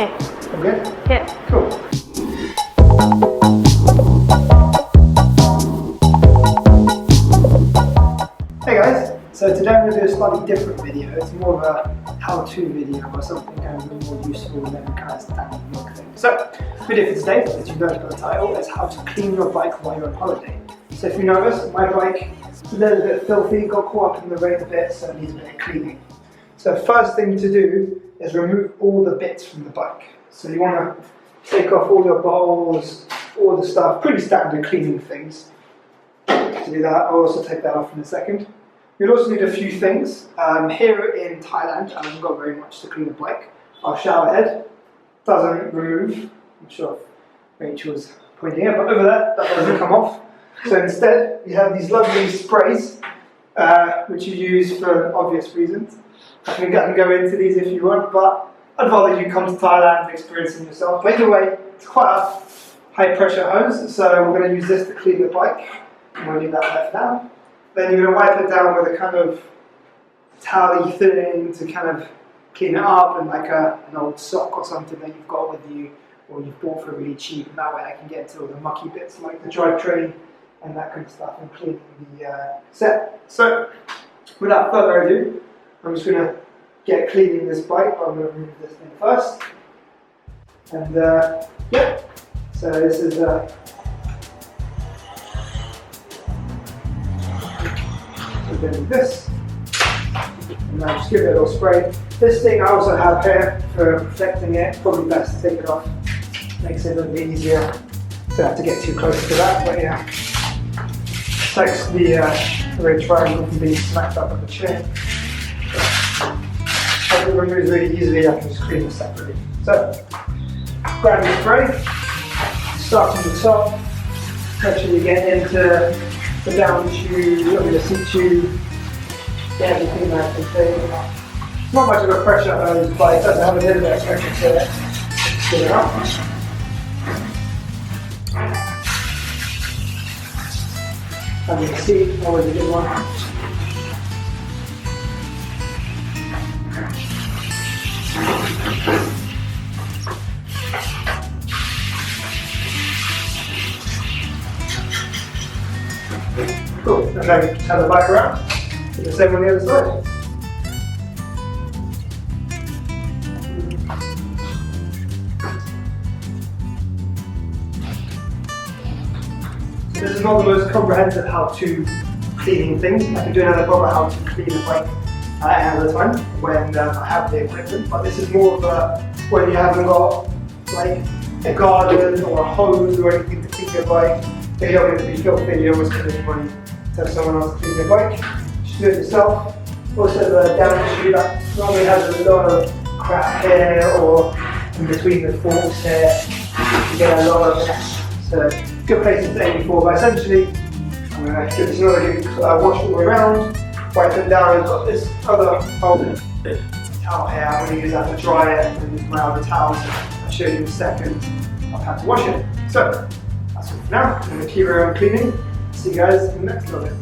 Okay. All good? Yeah. Cool. Hey guys, so today I'm going to do a slightly different video. It's more of a how-to video or something kind of more useful than kind of standard work thing. So, the video for today, as you know by the title, is how to clean your bike while you're on holiday. So if you notice, my bike is a little bit filthy, got caught up in the rain a bit, so it needs a bit of cleaning. So first thing to do is remove all the bits from the bike. So you want to take off all your bottles, all the stuff, pretty standard cleaning things. To do that, I'll also take that off in a second. You'll also need a few things. Here in Thailand, I haven't got very much to clean a bike. Our shower head doesn't remove. I'm sure if Rachel's pointing at, but over there, that doesn't come off. So instead, you have these lovely sprays, which you use for obvious reasons. I can go into these if you want, but I'd rather you come to Thailand and experience them yourself. But either way, it's quite a high pressure hose, so we're going to use this to clean the bike. And we'll leave that left now. Then you're going to wipe it down with a kind of towel-y thing to kind of clean it up, and like an old sock or something that you've got with you, or you've bought for really cheap, and that way I can get to all the mucky bits like the drivetrain and that kind of stuff and cleaning the set. So, without further ado, I'm just going to get cleaning this bike, but I'm going to remove this thing first. And yeah, so this is we're going to do this, and now just give it a little spray. This thing I also have here for protecting it, probably best to take it off, makes it a little bit easier. Don't have to get too close to that, but yeah, protects the red triangle from being smacked up on the chin. If it removes really easily, I can just clean it separately. So, grab your spray, start from the top, actually get into the down tube, the seat tube, get everything nice and clean. Not much of a pressure hose, but it does have a little bit of pressure to it. Get it up. Having the seat, always a good one. Cool, and then turn the bike around, do the same on the other side. So this is not the most comprehensive how-to cleaning things. I can do another proper how to clean a bike at another time when I have the equipment, but this is more of a when you haven't got like a garden or a hose or anything to clean your bike. If you're going to be filthy, you always spend money to have someone else clean your bike. Just do it yourself. Also the down tube that normally has a lot of crap here or in between the forks here. You get a lot of that. So good places to aim for, but essentially I'm going to give this another good wash all the way around, wipe it down. I've got this other towel here, I'm going to use that to dry it and use my other towels. I'll show you in a second I've had to wash it. So that's all for now. I'm going to keep around cleaning. See you guys in the next little bit.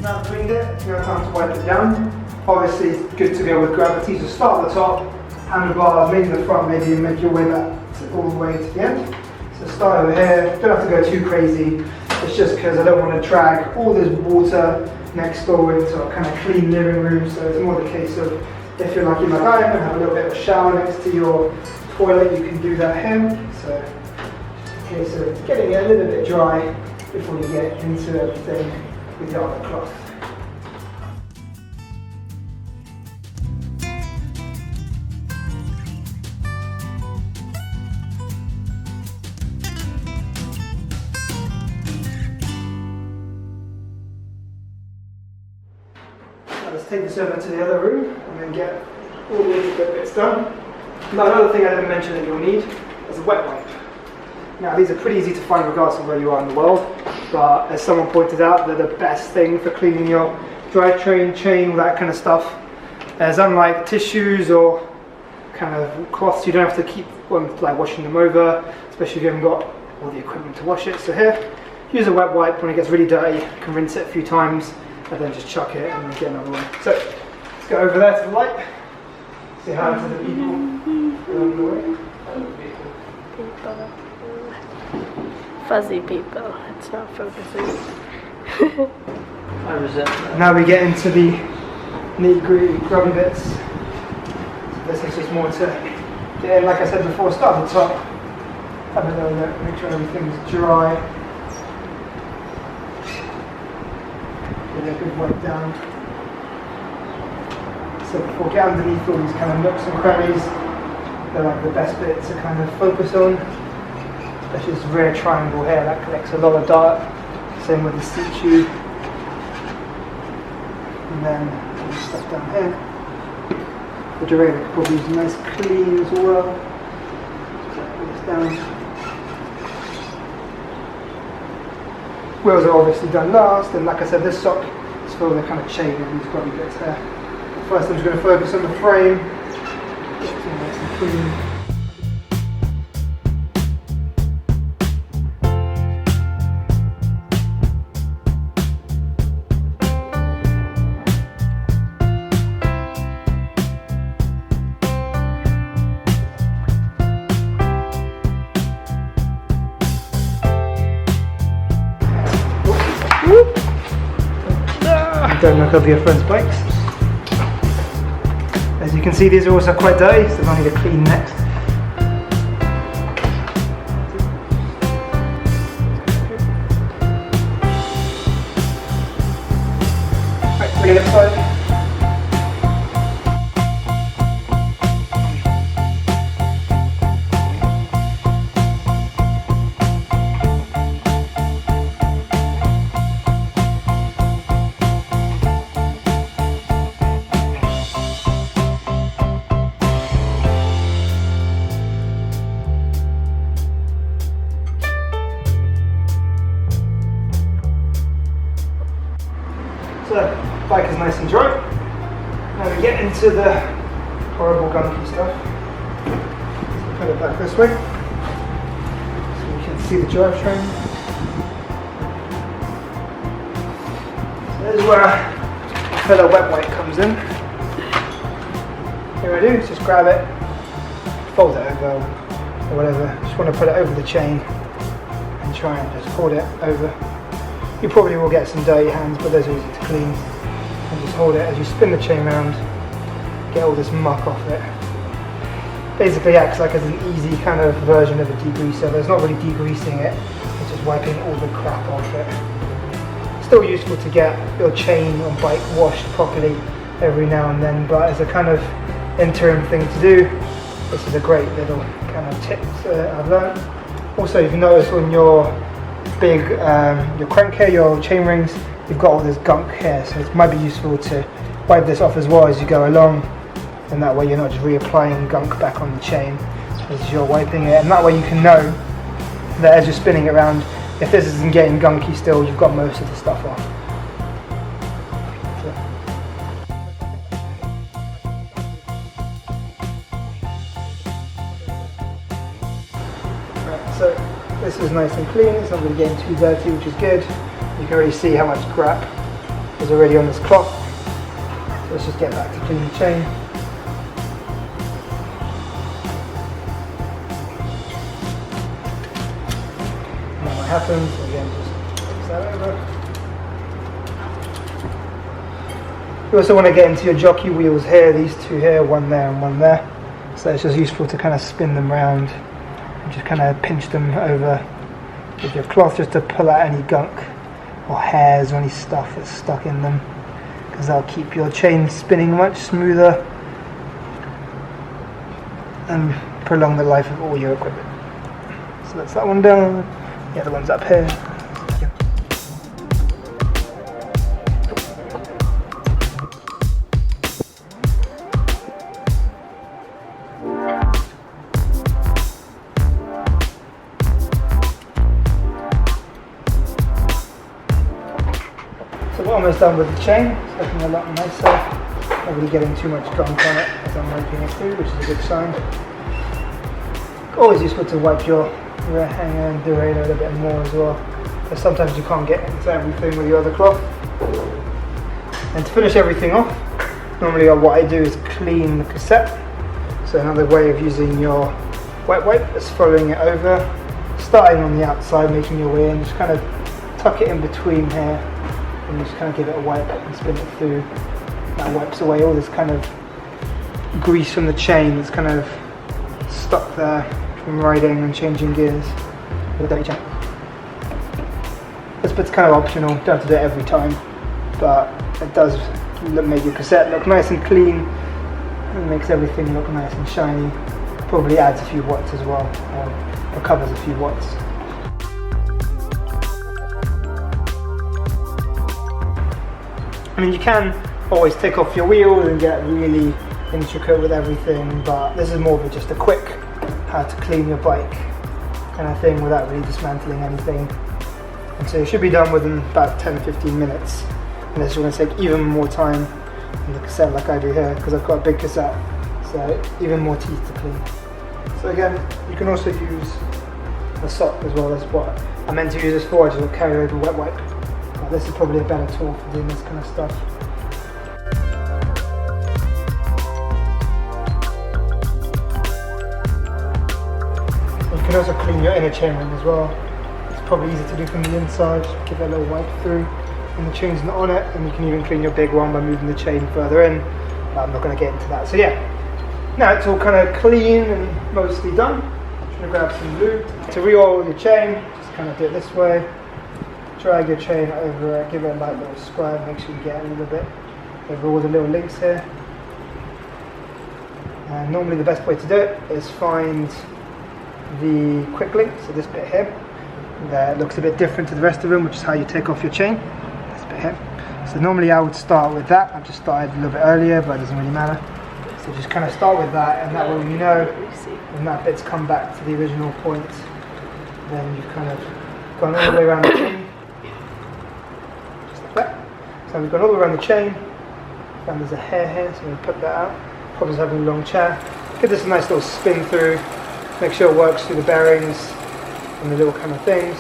Now I've cleaned it, it's now time to wipe it down. Obviously it's good to go with gravity, so start at the top, handlebars, maybe the front, maybe make your way back all the way to the end. So start over here, don't have to go too crazy, it's just because I don't want to drag all this water next door into a kind of clean living room, so it's more the case of if you're lucky like I am and have a little bit of a shower next to your toilet, you can do that here. So it's a case of getting it a little bit dry before you get into everything with the other cloth. Let's take this over to the other room and then get all the little bits done. Now another thing I didn't mention that you'll need is a wet wipe. Now these are pretty easy to find regardless of where you are in the world, but as someone pointed out, they're the best thing for cleaning your drivetrain, chain, all that kind of stuff. As unlike tissues or kind of cloths. You don't have to keep like washing them over, especially if you haven't got all the equipment to wash it. So here, use a wet wipe when it gets really dirty. You can rinse it a few times and then just chuck it and then get another one. So let's go over there to the light. Say hi to the people along the way. People. Fuzzy people. It's not focusing. I resent that. Now we get into the nitty-gritty grubby bits. So this is just more to get in, like I said before, start at the top, have a little look, make sure everything's dry. Get a good wipe down. So before get underneath all these kind of nooks and crannies, they're like the best bit to kind of focus on. Especially this rear triangle here, that collects a lot of dirt. Same with the seat tube. And then all this stuff down here. The Durianrider probably is nice clean as well. So put this down. Wheels are obviously done last, and like I said, this sock is for the kind of chain of these grubby bits there. First I'm just going to focus on the frame. Get it nice and clean. Don't knock over your friend's bikes. As you can see, these are also quite dirty, so I need to clean next. Right, look at this side. So, bike is nice and dry. Now we get into the horrible gunky stuff. So put it back this way so we can see the drivetrain. So this is where a fellow wet wipe comes in. Here I do is just grab it, fold it over or whatever. Just want to put it over the chain and try and just hold it over. You probably will get some dirty hands, but those are easy to clean. And just hold it as you spin the chain around, get all this muck off it. Basically acts like as an easy kind of version of a degreaser, but it's not really degreasing it, it's just wiping all the crap off it. Still useful to get your chain on bike washed properly every now and then, but as a kind of interim thing to do, this is a great little kind of tip I've learned. Also, if you notice on your big, your crank here, your chain rings, you've got all this gunk here, so it might be useful to wipe this off as well as you go along, and that way you're not just reapplying gunk back on the chain as you're wiping it, and that way you can know that as you're spinning it around, if this isn't getting gunky still, you've got most of the stuff off. So this is nice and clean, it's not really getting too dirty, which is good. You can already see how much crap is already on this cloth. So let's just get back to clean the chain. And then what happens, again, just fix that over. You also want to get into your jockey wheels here, these two here, one there and one there. So it's just useful to kind of spin them round. Just kind of pinch them over with your cloth just to pull out any gunk or hairs or any stuff that's stuck in them, because that'll keep your chain spinning much smoother and prolong the life of all your equipment. So that's that one down, the other one's up here. So we're almost done with the chain, it's looking a lot nicer. not really getting too much gunk on it as I'm wiping it through, which is a good sign. Always useful to wipe your rear hanger and derailleur a little bit more as well, because sometimes you can't get into everything with your other cloth. And to finish everything off, normally what I do is clean the cassette. So another way of using your wet wipe is following it over, starting on the outside, making your way in, just kind of tuck it in between here and just kind of give it a wipe and spin it through. That wipes away all this kind of grease from the chain that's kind of stuck there from riding and changing gears with a dirty chain. This bit's kind of optional, you don't have to do it every time, but it does make your cassette look nice and clean. It makes everything look nice and shiny. Probably adds a few watts as well, or recovers a few watts. I mean, you can always take off your wheels and get really intricate with everything, but this is more of just a quick how to clean your bike kind of thing without really dismantling anything. And so it should be done within about 10-15 minutes. And this is going to take even more time on the cassette like I do here, because I've got a big cassette, so even more teeth to clean. So again, you can also use a sock as well. That's what I meant to use this for. I just will carry over wet wipe. But this is probably a better tool for doing this kind of stuff. So you can also clean your inner chainring as well. It's probably easy to do from the inside. Give it a little wipe through. And the chain's not on it, and you can even clean your big one by moving the chain further in. But I'm not going to get into that. So yeah, now it's all kind of clean and mostly done. I'm going to grab some lube. To re-oil your chain, just kind of do it this way. Drag your chain over it, give it a light little scrub, make sure you get a little bit over all the little links here. And normally the best way to do it is find the quick link, so this bit here. That looks a bit different to the rest of them, which is how you take off your chain. This bit here. So normally I would start with that. I've just started a little bit earlier, but it doesn't really matter. So just kind of start with that, and that way you know when that bit's come back to the original point, then you've kind of gone all the way around the chain. Just like that. So we've gone all the way around the chain, and there's a hair here, so we'll put that out. Problems having a long chair. Give this a nice little spin through, make sure it works through the bearings and the little kind of things.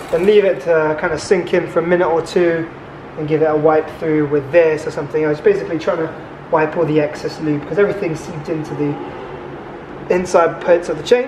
Then leave it to kind of sink in for a minute or two and give it a wipe through with this or something. I was basically trying to wipe all the excess lube because everything seeped into the inside parts of the chain,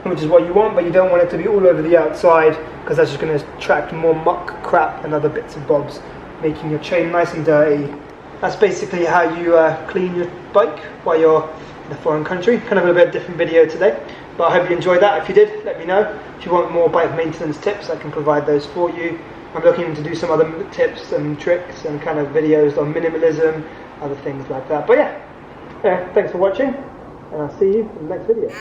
which is what you want, but you don't want it to be all over the outside because that's just going to attract more muck, crap and other bits and bobs, making your chain nice and dirty. That's basically how you clean your bike while you're in a foreign country. Kind of a bit different video today, but I hope you enjoyed that. If you did, let me know. If you want more bike maintenance tips, I can provide those for you. I'm looking to do some other tips and tricks and kind of videos on minimalism, other things like that. But yeah, thanks for watching, and I'll see you in the next video.